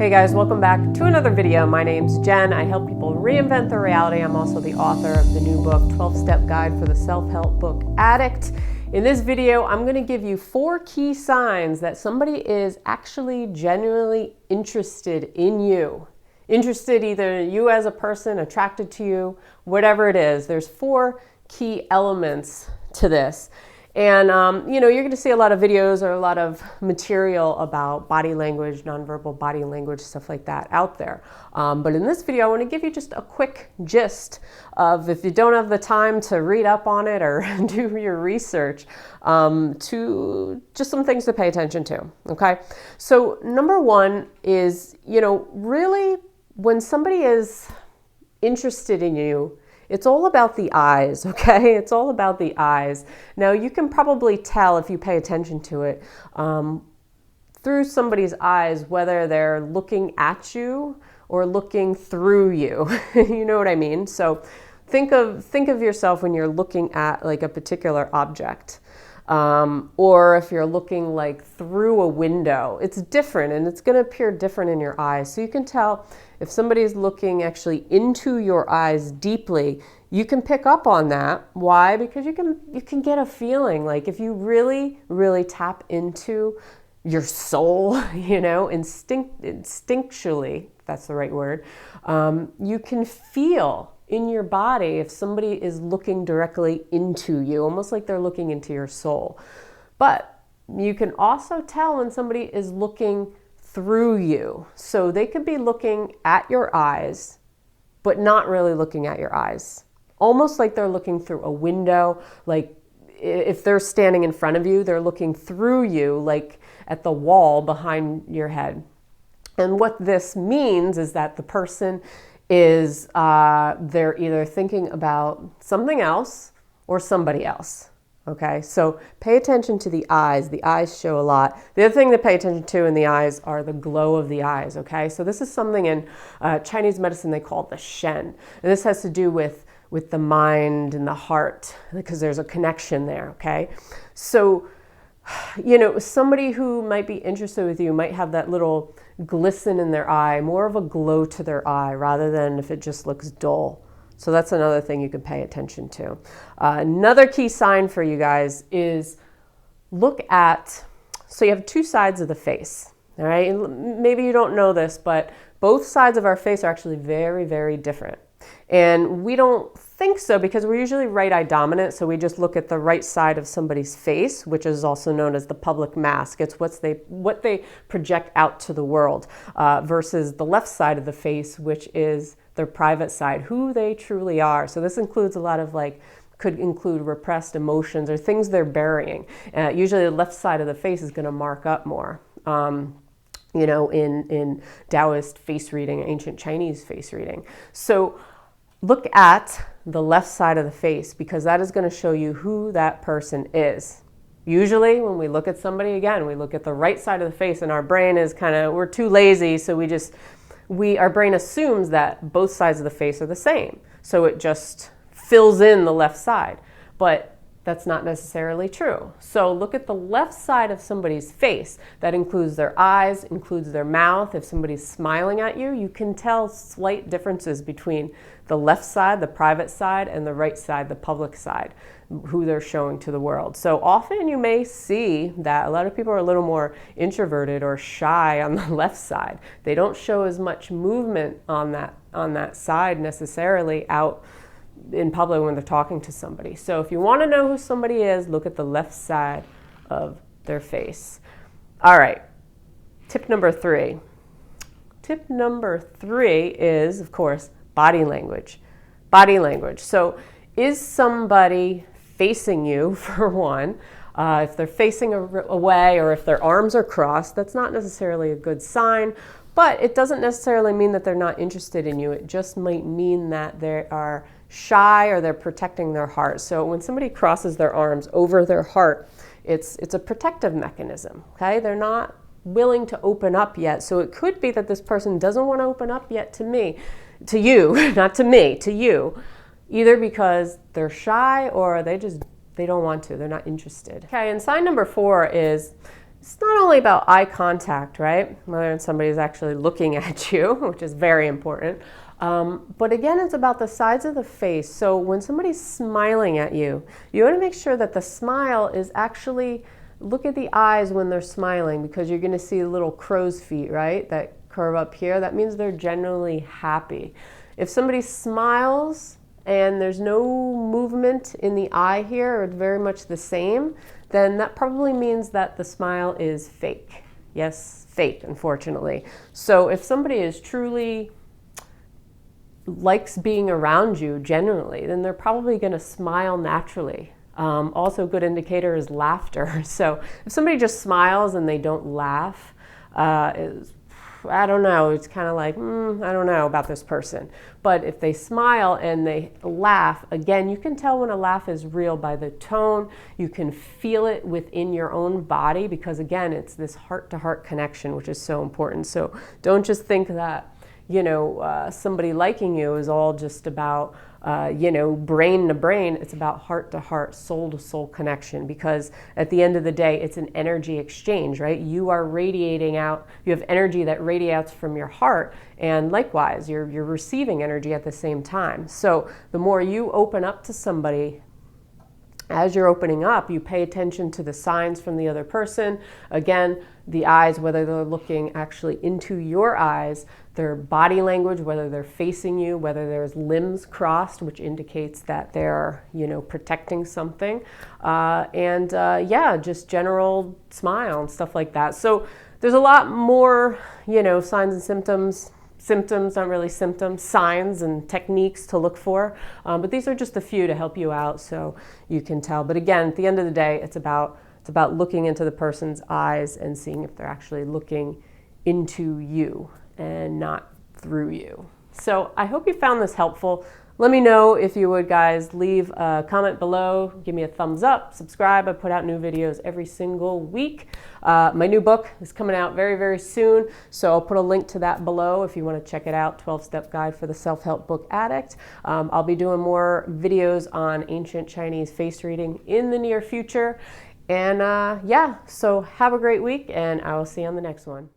Hey guys, welcome back to another video. My name's Jen. I help people reinvent their reality. I'm also the author of the new book, 12-Step Guide for the Self-Help Book Addict. In this video, I'm going to give you 4 key signs that somebody is actually genuinely interested in you. Interested either in you as a person, attracted to you, whatever it is. There's 4 key elements to this. And, you're going to see a lot of videos or a lot of material about body language, nonverbal body language, stuff like that out there. But in this video, I want to give you just a quick gist of, if you don't have the time to read up on it or do your research, to just some things to pay attention to, okay? So number 1 is, really when somebody is interested in you, it's all about the eyes, okay? It's all about the eyes. Now, you can probably tell if you pay attention to it through somebody's eyes, whether they're looking at you or looking through you. You know what I mean? So think of yourself when you're looking at like a particular object. Or if you're looking like through a window, it's different and it's going to appear different in your eyes. So you can tell if somebody's looking actually into your eyes deeply, you can pick up on that. Why? Because you can get a feeling, like if you really, really tap into your soul, instinctually, if that's the right word, you can feel in your body if somebody is looking directly into you, almost like they're looking into your soul. But you can also tell when somebody is looking through you. So they could be looking at your eyes, but not really looking at your eyes. Almost like they're looking through a window, like if they're standing in front of you, they're looking through you, like at the wall behind your head. And what this means is that the person is they're either thinking about something else or somebody else. Okay, so pay attention to the eyes. The eyes show a lot. The other thing to pay attention to in the eyes are the glow of the eyes. Okay, so this is something in Chinese medicine they call the Shen, and this has to do with the mind and the heart, because there's a connection there. Okay, so somebody who might be interested with you might have that little glisten in their eye, more of a glow to their eye rather than if it just looks dull. So that's another thing you can pay attention to. Another key sign for you guys is look at, so you have 2 sides of the face, all right? And maybe you don't know this, but both sides of our face are actually very, very different. And we don't think so because we're usually right eye dominant, so we just look at the right side of somebody's face, which is also known as the public mask. It's what they project out to the world, versus the left side of the face, which is their private side, who they truly are. So this includes a lot of could include repressed emotions or things they're burying. Usually the left side of the face is going to mark up more. In Taoist face reading, ancient Chinese face reading. So look at the left side of the face, because that is going to show you who that person is. Usually when we look at somebody, again, we look at the right side of the face, and our brain is we're too lazy, so our brain assumes that both sides of the face are the same. So it just fills in the left side. But that's not necessarily true. So look at the left side of somebody's face. That includes their eyes, includes their mouth. If somebody's smiling at you, you can tell slight differences between the left side, the private side, and the right side, the public side, who they're showing to the world. So often you may see that a lot of people are a little more introverted or shy on the left side. They don't show as much movement on that side necessarily out in public when they're talking to somebody. So if you want to know who somebody is, look at the left side of their face. All right, tip number 3. Tip number 3 is, of course, body language. Body language. So is somebody facing you, for one? If they're facing away or if their arms are crossed, that's not necessarily a good sign, but it doesn't necessarily mean that they're not interested in you. It just might mean that they are shy or they're protecting their heart. So when somebody crosses their arms over their heart, it's a protective mechanism, okay? They're not willing to open up yet. So it could be that this person doesn't want to open up yet to you, not to me, to you, either because they're shy or they don't want to, they're not interested. Okay, and sign number 4 is it's not only about eye contact, right? Whether somebody's actually looking at you, which is very important. But again, it's about the sides of the face. So when somebody's smiling at you, you want to make sure that the smile is actually, look at the eyes when they're smiling, because you're going to see little crow's feet, right? That curve up here. That means they're genuinely happy. If somebody smiles and there's no movement in the eye here, or it's very much the same, then that probably means that the smile is fake. Yes, fake, unfortunately. So if somebody is truly likes being around you generally, then they're probably going to smile naturally. Also, a good indicator is laughter. So if somebody just smiles and they don't laugh, I don't know, it's kind of like, I don't know about this person. But if they smile and they laugh, again, you can tell when a laugh is real by the tone. You can feel it within your own body, because again, it's this heart-to-heart connection, which is so important. So don't just think that, somebody liking you is all just about, brain to brain. It's about heart to heart, soul to soul connection, because at the end of the day, it's an energy exchange, right? You are radiating out, you have energy that radiates from your heart, and likewise, you're receiving energy at the same time. So the more you open up to somebody, as you're opening up, you pay attention to the signs from the other person. Again, the eyes, whether they're looking actually into your eyes, their body language, whether they're facing you, whether there's limbs crossed, which indicates that they're, protecting something. Just general smile and stuff like that. So there's a lot more, signs and symptoms. Symptoms, not really symptoms, signs and techniques to look for. But these are just a few to help you out so you can tell. But again, at the end of the day, it's about looking into the person's eyes and seeing if they're actually looking into you and not through you. So I hope you found this helpful. Let me know if you would, guys. Leave a comment below. Give me a thumbs up. Subscribe. I put out new videos every single week. My new book is coming out very, very soon. So I'll put a link to that below if you want to check it out. 12-Step Guide for the Self-Help Book Addict. I'll be doing more videos on ancient Chinese face reading in the near future. And so have a great week, and I will see you on the next one.